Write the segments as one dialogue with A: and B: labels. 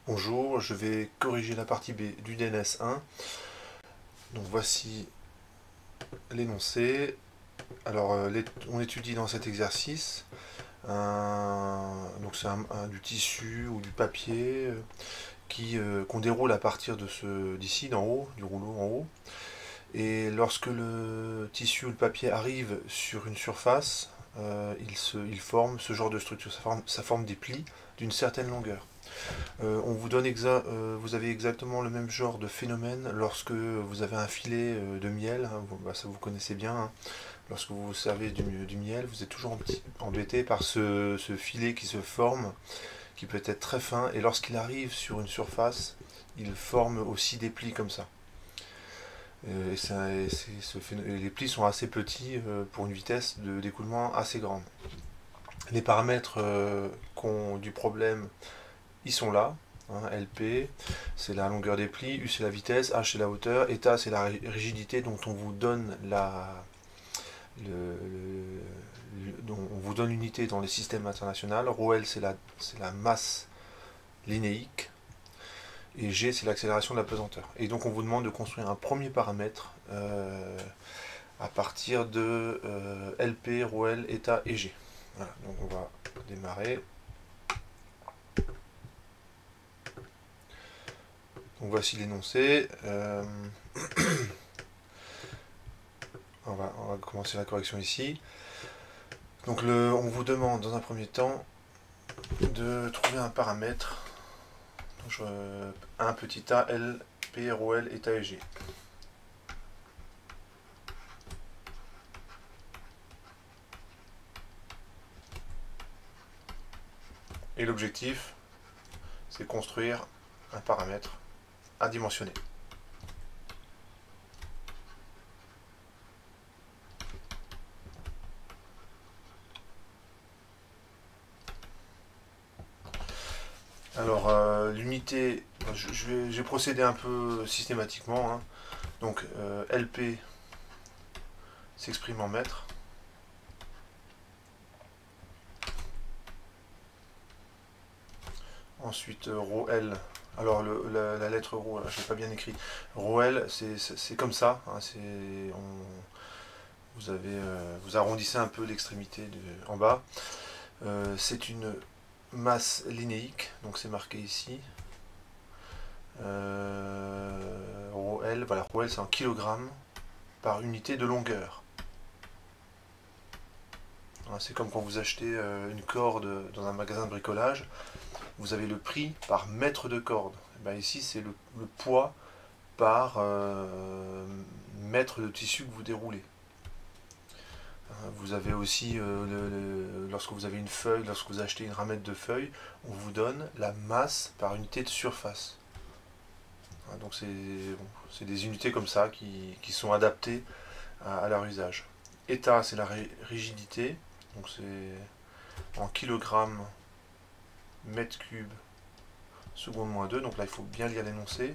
A: Bonjour, je vais corriger la partie B du DNS1. Donc voici l'énoncé. Alors on étudie dans cet exercice donc c'est du tissu ou du papier qu'on déroule à partir de d'ici d'en haut, du rouleau en haut. Et lorsque le tissu ou le papier arrive sur une surface, il forme ce genre de structure. Ça forme des plis d'une certaine longueur. Vous avez exactement le même genre de phénomène lorsque vous avez un filet de miel, hein, ça vous connaissez bien, hein. Lorsque vous vous servez du miel, vous êtes toujours embêté par ce filet qui se forme, qui peut être très fin, et lorsqu'il arrive sur une surface, il forme aussi des plis comme ça. Et les plis sont assez petits pour une vitesse d'écoulement assez grande. Les paramètres du problème, ils sont là. Hein, LP, c'est la longueur des plis, U c'est la vitesse, H c'est la hauteur, eta c'est la rigidité dont on vous donne dont on vous donne l'unité dans les systèmes internationaux. ρL c'est la masse linéique et G c'est l'accélération de la pesanteur. Et donc on vous demande de construire un premier paramètre à partir de LP, ρL, eta et G. Voilà, donc on va démarrer. Donc voici l'énoncé. On va commencer la correction ici. Donc on vous demande dans un premier temps de trouver un paramètre. Donc, un petit a, L, P, ρL, eta et G. Et l'objectif, c'est construire un paramètre adimensionné. Alors, l'unité, je vais procéder un peu systématiquement, hein. Donc, LP s'exprime en mètres. Ensuite, ρL. Alors, la lettre ρ, je n'ai pas bien écrit. ρL, c'est comme ça. Hein, vous arrondissez un peu l'extrémité en bas. C'est une masse linéique, donc c'est marqué ici. ρL, voilà, ρL c'est en kilogrammes par unité de longueur. C'est comme quand vous achetez une corde dans un magasin de bricolage, vous avez le prix par mètre de corde. Et bien ici c'est le poids par mètre de tissu que vous déroulez. Vous avez aussi, lorsque vous avez une feuille, lorsque vous achetez une ramette de feuilles, on vous donne la masse par unité de surface. Donc c'est des unités comme ça qui sont adaptées à leur usage. Eta, c'est la rigidité, donc c'est en kilogrammes mètre cube seconde moins 2, donc là il faut bien lire l'énoncé.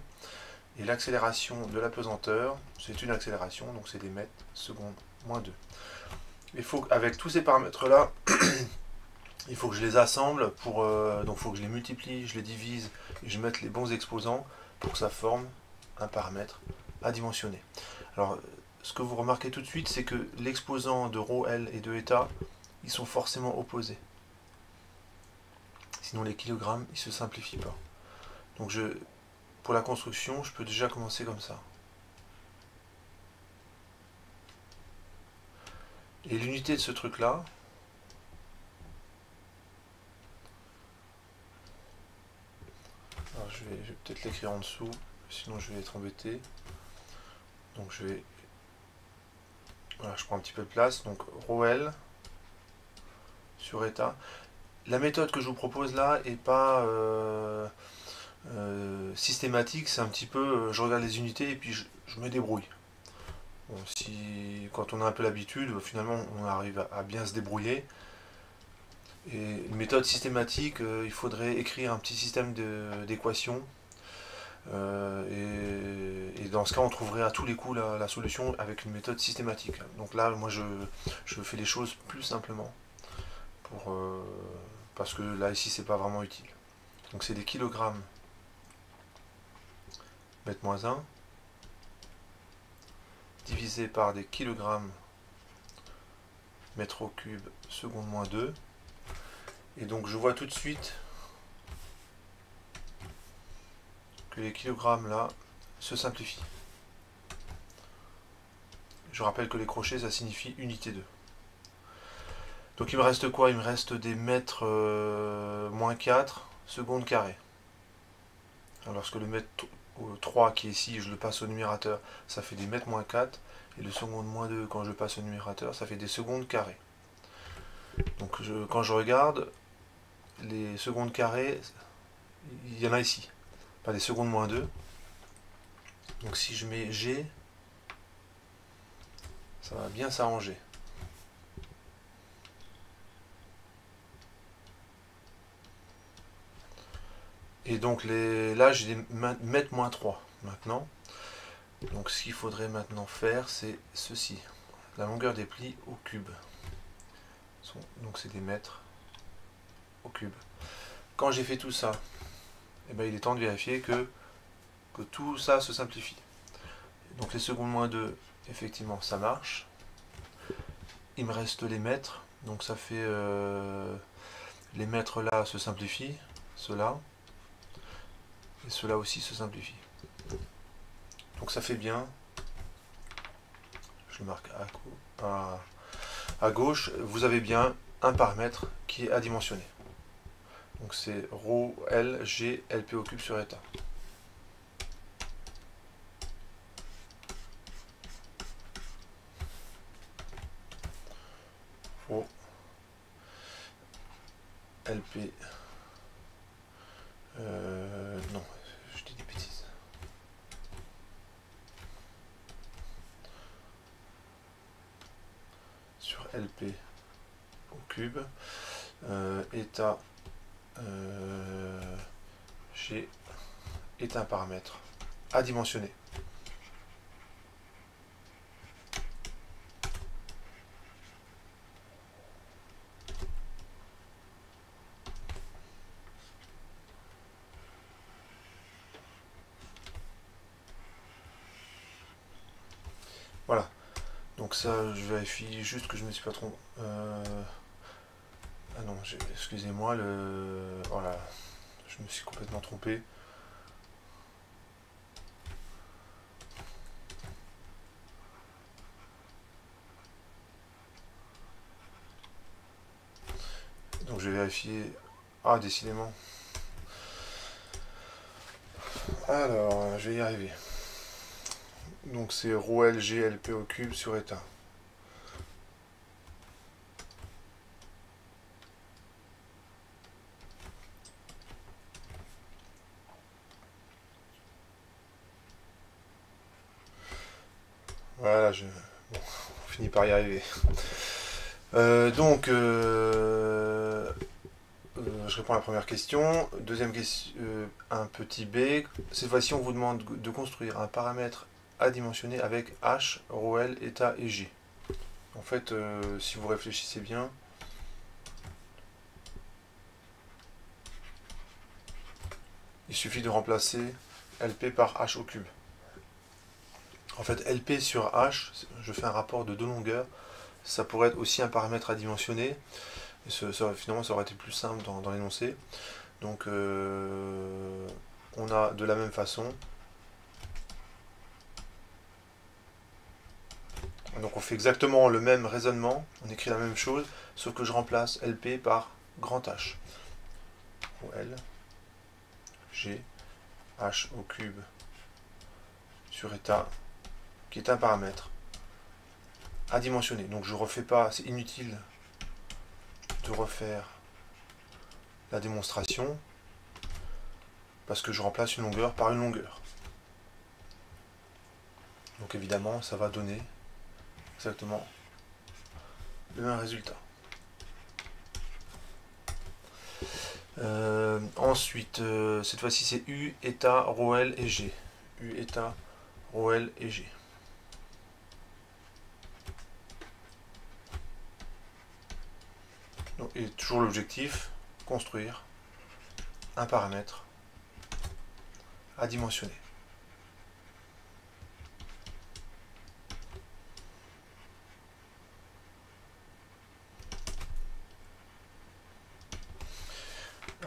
A: Et l'accélération de la pesanteur, c'est une accélération, donc c'est des mètres seconde moins 2. Il faut avec tous ces paramètres là, il faut que je les assemble donc il faut que je les multiplie, je les divise et je mette les bons exposants pour que ça forme un paramètre adimensionné. Alors ce que vous remarquez tout de suite, c'est que l'exposant de ρL et de eta, ils sont forcément opposés. Sinon les kilogrammes, ils se simplifient pas. Donc pour la construction, je peux déjà commencer comme ça. Et l'unité de ce truc-là, je vais peut-être l'écrire en dessous, sinon je vais être embêté. Donc voilà, je prends un petit peu de place. Donc ρL sur eta. La méthode que je vous propose là est pas systématique, c'est un petit peu, je regarde les unités et puis je me débrouille. Bon, quand on a un peu l'habitude, finalement on arrive à bien se débrouiller. Et une méthode systématique, il faudrait écrire un petit système d'équations. Et dans ce cas, on trouverait à tous les coups la solution avec une méthode systématique. Donc là, moi, je fais les choses plus simplement. Parce que là, ici, c'est pas vraiment utile. Donc c'est des kilogrammes mètre moins 1, divisé par des kilogrammes mètre au cube seconde moins 2. Et donc je vois tout de suite que les kilogrammes là se simplifient. Je rappelle que les crochets ça signifie unité 2. Donc il me reste quoi? Il me reste des mètres moins 4 secondes carrées. Alors, lorsque le mètre 3 qui est ici, je le passe au numérateur, ça fait des mètres moins 4. Et le seconde moins 2, quand je passe au numérateur, ça fait des secondes carrées. Donc quand je regarde, les secondes carrées, il y en a ici. Pas des secondes moins 2. Donc si je mets G, ça va bien s'arranger. Et donc là, j'ai des mètres moins 3 maintenant. Donc ce qu'il faudrait maintenant faire, c'est ceci. La longueur des plis au cube. Donc c'est des mètres au cube. Quand j'ai fait tout ça, eh ben, il est temps de vérifier que tout ça se simplifie. Donc les secondes moins 2, effectivement, ça marche. Il me reste les mètres. Donc ça fait... les mètres là se simplifient. Ceux-là. Et ceux-là aussi se simplifient. Donc ça fait bien. Je le marque à gauche. Vous avez bien un paramètre qui est adimensionné. Donc c'est ρ, L, G, LP au cube sur état. ρ, LP. Non, je dis des bêtises. Sur LP au cube. État G est un paramètre adimensionné. Voilà. Donc ça, je vérifie juste que je ne me suis pas trompé. Ah non, excusez-moi, voilà, je me suis complètement trompé. Donc je vais vérifier. Ah, décidément. Alors, je vais y arriver. Donc c'est ρ G LP au cube sur état. Voilà, bon, on finit par y arriver. Je réponds à la première question. Deuxième question, un petit b. Cette fois-ci, on vous demande de construire un paramètre adimensionné avec h, ρl, état et g. En fait, si vous réfléchissez bien, il suffit de remplacer LP par h au cube. En fait, LP sur h, je fais un rapport de deux longueurs. Ça pourrait être aussi un paramètre adimensionné. Et finalement, ça aurait été plus simple dans l'énoncé. Donc, on a de la même façon. Donc, on fait exactement le même raisonnement. On écrit la même chose, sauf que je remplace LP par grand H. Ou L, G, H au cube sur état, qui est un paramètre adimensionné. Donc, je ne refais pas, c'est inutile de refaire la démonstration parce que je remplace une longueur par une longueur. Donc évidemment, ça va donner exactement le même résultat. Ensuite, cette fois-ci, c'est U, état, ρl et G. U, état, ρl et G. Donc, et toujours l'objectif, construire un paramètre adimensionné.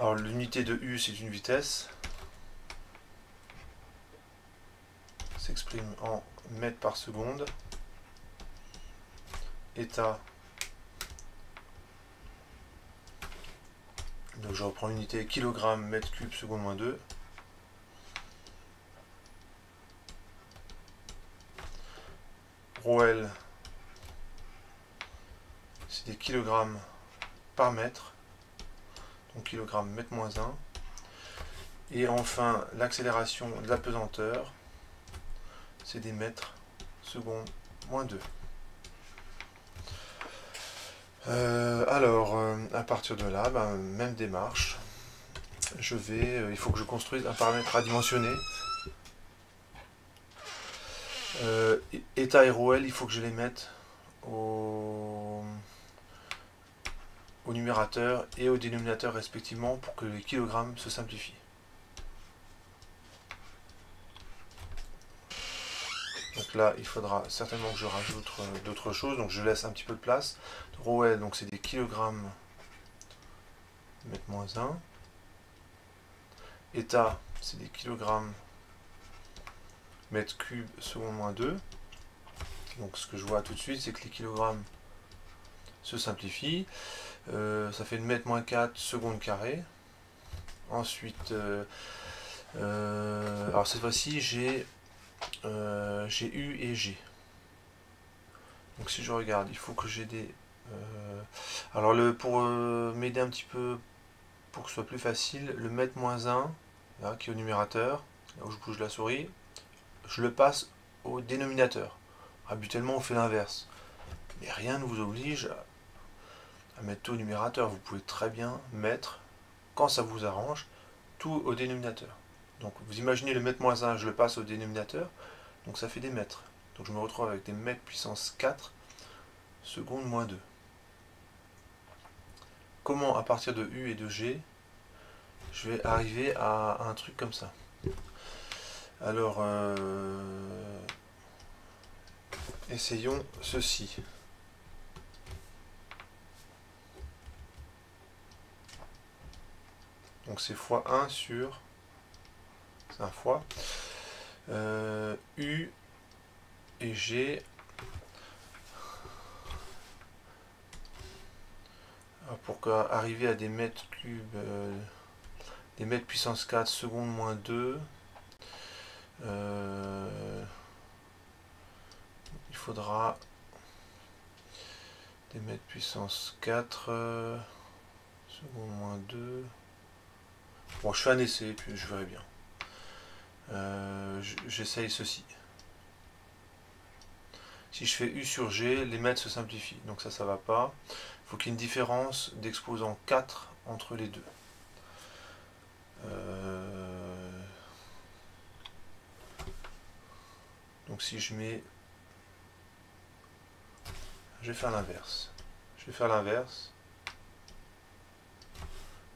A: Alors l'unité de U c'est une vitesse, s'exprime en mètres par seconde, état, donc je reprends l'unité kilogramme mètre cube seconde moins 2, ρL c'est des kilogrammes par mètre, donc kilogramme mètre moins 1, et enfin l'accélération de la pesanteur c'est des mètres seconde moins 2. À partir de là, même démarche. Il faut que je construise un paramètre à dimensionner. État et ρL, il faut que je les mette au numérateur et au dénominateur respectivement pour que les kilogrammes se simplifient. Donc là, il faudra certainement que je rajoute d'autres choses, donc je laisse un petit peu de place. ρL, donc c'est des kilogrammes mètre moins 1. État, c'est des kilogrammes mètre cube seconde moins 2. Donc ce que je vois tout de suite, c'est que les kilogrammes se simplifient. Ça fait mètre moins 4 seconde carré. Ensuite, alors cette fois-ci, j'ai U et G. Donc si je regarde, il faut que j'ai des... alors pour m'aider un petit peu, pour que ce soit plus facile, le mètre moins 1, là, qui est au numérateur, là où je bouge la souris, je le passe au dénominateur. Habituellement on fait l'inverse. Mais rien ne vous oblige à mettre tout au numérateur. Vous pouvez très bien mettre, quand ça vous arrange, tout au dénominateur. Donc vous imaginez le mètre moins 1, je le passe au dénominateur, donc ça fait des mètres. Donc je me retrouve avec des mètres puissance 4 seconde moins 2. Comment à partir de U et de G, je vais arriver à un truc comme ça. Alors, essayons ceci. Donc c'est x1 sur... C'est un fois. U et G. Alors pour arriver à des mètres cubes, des mètres puissance 4 seconde moins 2, il faudra des mètres puissance 4 seconde moins 2. Bon, je fais un essai, puis je verrai bien. J'essaye ceci. Si je fais U sur G, les mètres se simplifient. Donc ça va pas. Il faut qu'il y ait une différence d'exposant 4 entre les deux. Donc si je mets... Je vais faire l'inverse. Je vais faire l'inverse.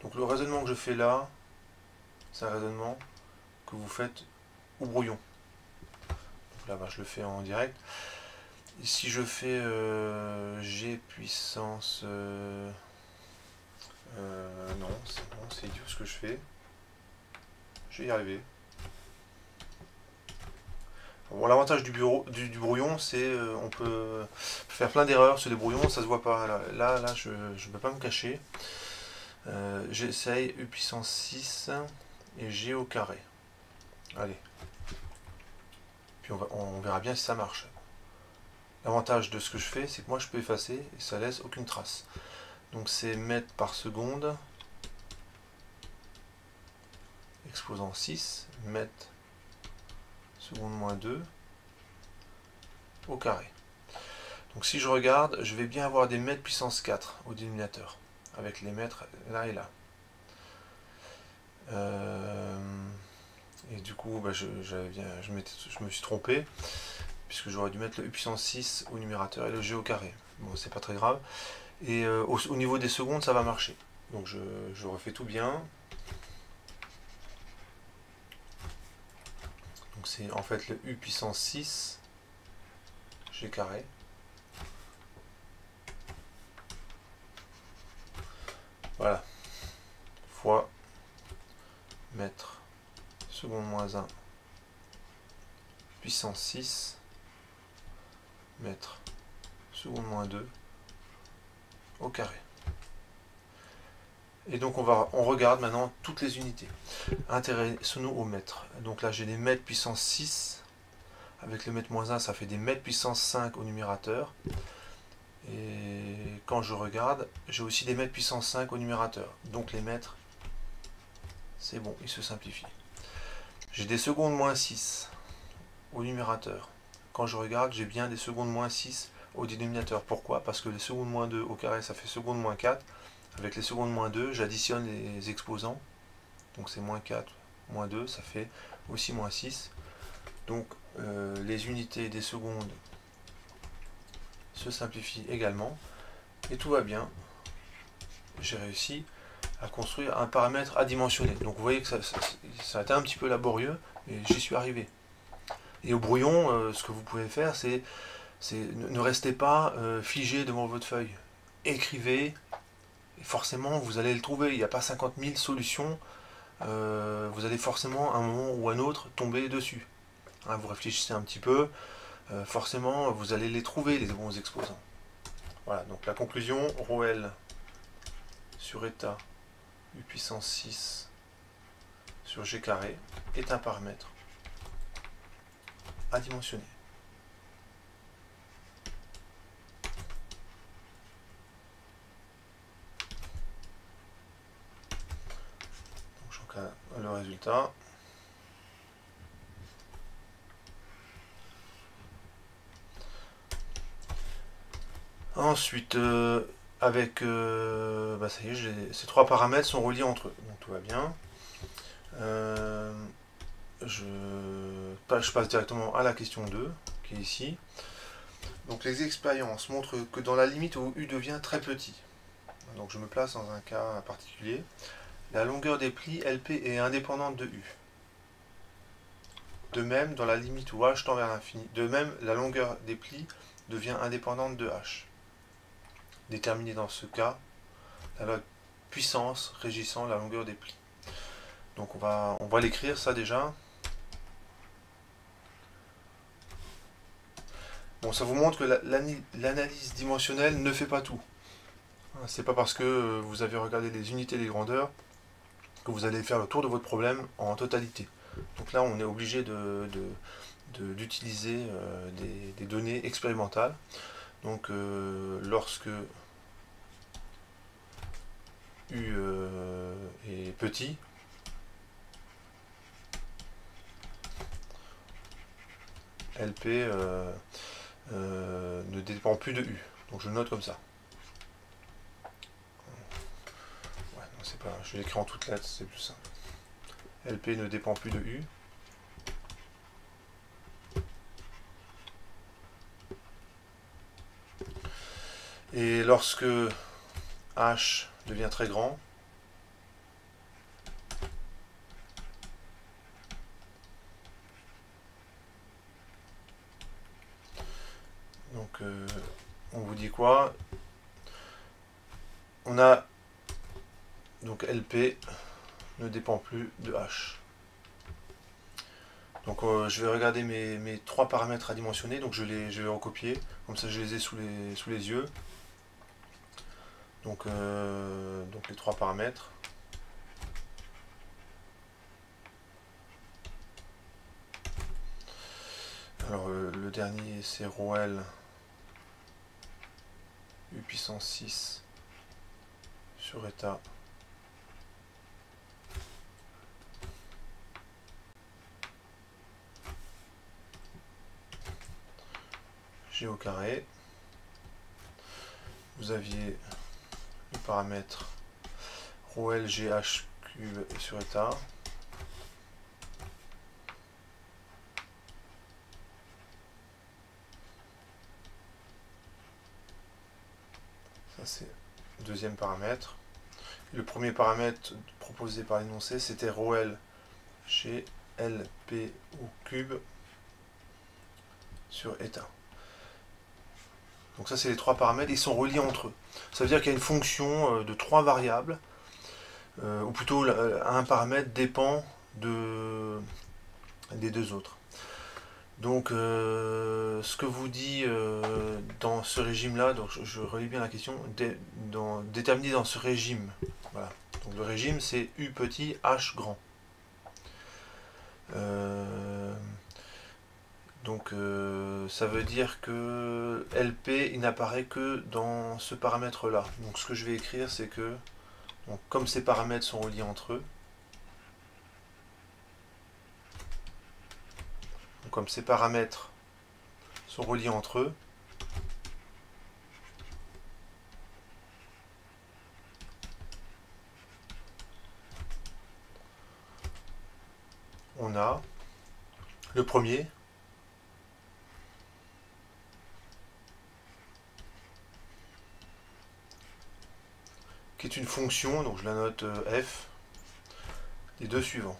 A: Donc le raisonnement que je fais là, c'est un raisonnement que vous faites au brouillon. Donc là, je le fais en direct. Et si je fais G puissance... non, c'est idiot ce que je fais. Je vais y arriver. Bon, l'avantage du brouillon, c'est on peut faire plein d'erreurs sur les brouillons, ça se voit pas. Là je ne peux pas me cacher. J'essaye U puissance 6 et G au carré. Allez. Puis on verra bien si ça marche. L'avantage de ce que je fais, c'est que moi je peux effacer et ça laisse aucune trace. Donc c'est mètres par seconde, exposant 6, mètres seconde moins 2 au carré. Donc si je regarde, je vais bien avoir des mètres puissance 4 au dénominateur, avec les mètres là et là. Et du coup, je me suis trompé, puisque j'aurais dû mettre le U puissance 6 au numérateur et le G au carré. Bon, c'est pas très grave. Et au niveau des secondes, ça va marcher. Donc je refais tout bien. Donc c'est en fait le U puissance 6 G carré. Voilà. Fois mètre seconde moins 1 puissance 6 mètre seconde moins 2 au carré. Et donc on regarde maintenant toutes les unités. Intéressons-nous au mètre. Donc là j'ai des mètres puissance 6. Avec le mètre moins 1, ça fait des mètres puissance 5 au numérateur. Et quand je regarde, j'ai aussi des mètres puissance 5 au numérateur. Donc les mètres, c'est bon, ils se simplifient. J'ai des secondes moins 6 au numérateur. Quand je regarde, j'ai bien des secondes moins 6 au dénominateur. Pourquoi? Parce que les secondes moins 2 au carré, ça fait secondes moins 4. Avec les secondes moins 2, j'additionne les exposants. Donc c'est moins 4, moins 2, ça fait aussi moins 6. Donc les unités des secondes se simplifient également. Et tout va bien. J'ai réussi à construire un paramètre adimensionné. Donc vous voyez que ça a été un petit peu laborieux, mais j'y suis arrivé. Et au brouillon, ce que vous pouvez faire, c'est ne restez pas figé devant votre feuille. Écrivez, et forcément vous allez le trouver. Il n'y a pas 50 000 solutions. Vous allez forcément à un moment ou à un autre tomber dessus. Hein, vous réfléchissez un petit peu, forcément vous allez les trouver, les bons exposants. Voilà, donc la conclusion, ρL sur état u puissance 6 sur g carré est un paramètre adimensionné. Donc j'encadre le résultat. Ensuite, avec ça y est, ces trois paramètres sont reliés entre eux, donc tout va bien. Je passe directement à la question 2, qui est ici. Donc les expériences montrent que dans la limite où U devient très petit, donc je me place dans un cas particulier, la longueur des plis LP est indépendante de U. De même, dans la limite où H tend vers l'infini, de même, la longueur des plis devient indépendante de H. Déterminer dans ce cas la loi de puissance régissant la longueur des plis. Donc on va l'écrire ça déjà. Bon, ça vous montre que l'analyse dimensionnelle ne fait pas tout. C'est pas parce que vous avez regardé les unités des grandeurs que vous allez faire le tour de votre problème en totalité. Donc là, on est obligé d'utiliser des données expérimentales. Donc lorsque U est petit, LP ne dépend plus de U. Donc je le note comme ça. Ouais, non, c'est pas, je l'écris en toutes lettres, c'est plus simple. LP ne dépend plus de U. Et lorsque H devient très grand, donc on vous dit quoi? On a donc LP ne dépend plus de H. Donc je vais regarder mes trois paramètres adimensionnés, donc je vais recopier, comme ça je les ai sous les yeux. Donc les trois paramètres. Alors le dernier c'est ρL U puissance 6 sur état G au carré. Vous aviez le paramètre ρL GH cube sur état. Ça c'est le deuxième paramètre. Le premier paramètre proposé par l'énoncé c'était ρL chez LP au cube sur état. Donc ça c'est les trois paramètres, ils sont reliés entre eux. Ça veut dire qu'il y a une fonction de trois variables ou plutôt un paramètre dépend des deux autres. Donc, ce que vous dit dans ce régime-là, donc je relis bien la question, déterminer dans ce régime. Voilà. Donc le régime, c'est U petit, H grand. Donc ça veut dire que LP, il n'apparaît que dans ce paramètre-là. Donc ce que je vais écrire, c'est que, donc, comme ces paramètres sont reliés entre eux, donc, comme ces paramètres sont reliés entre eux, on a le premier, qui est une fonction, donc je la note f, des deux suivants.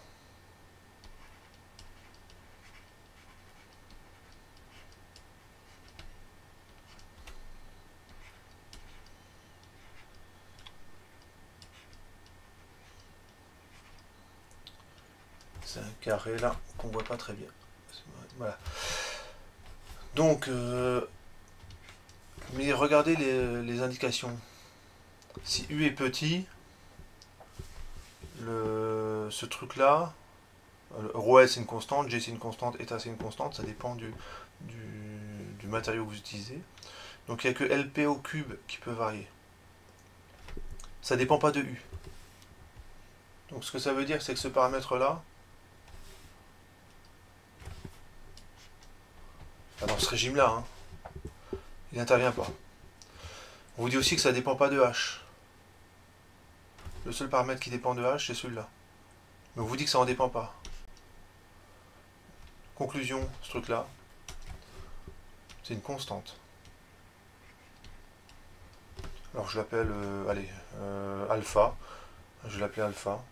A: C'est un carré là qu'on voit pas très bien. Voilà. Donc, mais regardez les indications. Si U est petit, ce truc-là, ρ c'est une constante, G c'est une constante, eta c'est une constante, ça dépend du matériau que vous utilisez. Donc il n'y a que LP au cube qui peut varier. Ça ne dépend pas de U. Donc ce que ça veut dire, c'est que ce paramètre-là, dans ce régime-là, hein, il n'intervient pas. On vous dit aussi que ça ne dépend pas de H. Le seul paramètre qui dépend de H, c'est celui-là. Mais on vous dit que ça n'en dépend pas. Conclusion, ce truc-là, c'est une constante. Alors je l'appelle, allez, alpha. Je vais l'appeler alpha.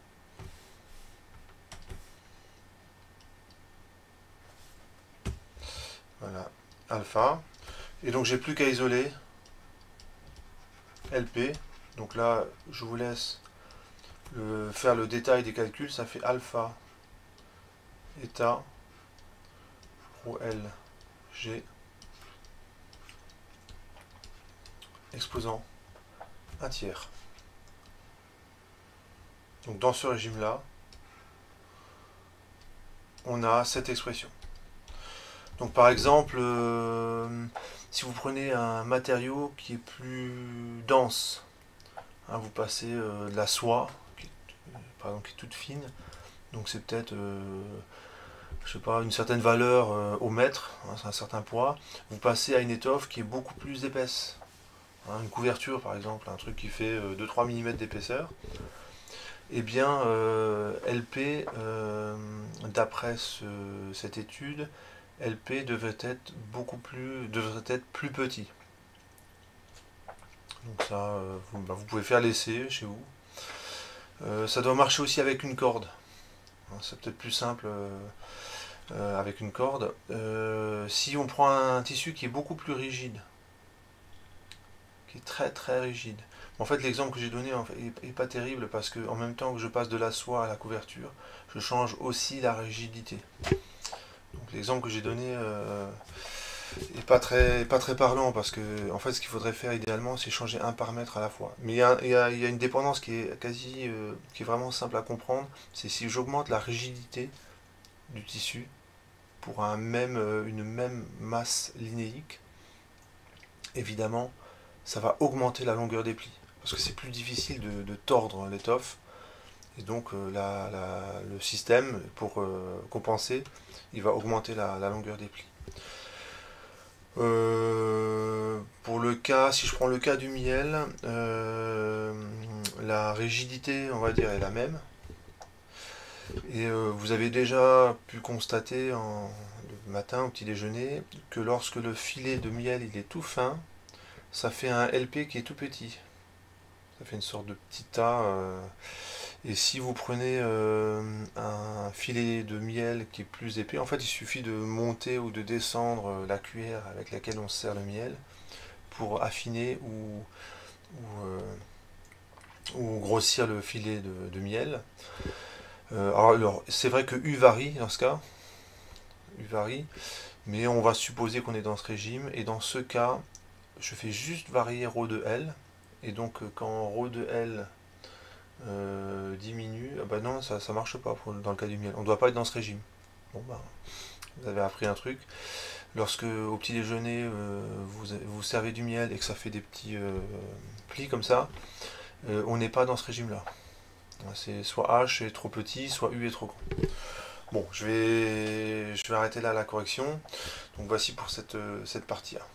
A: Voilà, alpha. Et donc j'ai plus qu'à isoler LP. Donc là, je vous laisse faire le détail des calculs. Ça fait alpha eta rho L G exposant un tiers. Donc dans ce régime-là, on a cette expression. Donc par exemple, si vous prenez un matériau qui est plus dense, hein, vous passez de la soie, par exemple, qui est toute fine, donc c'est peut-être, je sais pas, une certaine valeur au mètre, hein, c'est un certain poids, vous passez à une étoffe qui est beaucoup plus épaisse. Hein, une couverture par exemple, un truc qui fait 2-3 mm d'épaisseur, eh bien LP, d'après cette étude, LP devrait être plus petit. Donc ça, vous pouvez faire l'essai chez vous. Ça doit marcher aussi avec une corde. C'est peut-être plus simple avec une corde. Si on prend un tissu qui est beaucoup plus rigide, qui est très très rigide. En fait, l'exemple que j'ai donné est pas terrible parce que en même temps que je passe de la soie à la couverture, je change aussi la rigidité. Donc l'exemple que j'ai donné est pas très parlant parce que en fait ce qu'il faudrait faire idéalement c'est changer un paramètre à la fois. Mais il y a une dépendance qui est qui est vraiment simple à comprendre. C'est si j'augmente la rigidité du tissu pour une même masse linéique, évidemment ça va augmenter la longueur des plis parce que c'est plus difficile de tordre l'étoffe. Et donc le système, pour compenser, il va augmenter la longueur des plis. Pour le cas, si je prends le cas du miel, la rigidité, on va dire, est la même. Et vous avez déjà pu constater le matin au petit déjeuner que lorsque le filet de miel il est tout fin, ça fait un LP qui est tout petit. Ça fait une sorte de petit tas. Et si vous prenez un filet de miel qui est plus épais, en fait il suffit de monter ou de descendre la cuillère avec laquelle on sert le miel pour affiner ou ou grossir le filet de miel. Alors c'est vrai que U varie dans ce cas, U varie, mais on va supposer qu'on est dans ce régime, et dans ce cas, je fais juste varier ρ de L, et donc quand ρ de L diminue, ah bah non, ça marche pas dans le cas du miel, on ne doit pas être dans ce régime. Bon bah, vous avez appris un truc. Lorsque au petit déjeuner vous servez du miel et que ça fait des petits plis comme ça, on n'est pas dans ce régime là. C'est soit H est trop petit, soit U est trop grand. Bon, je vais arrêter là la correction. Donc voici pour cette partie-là.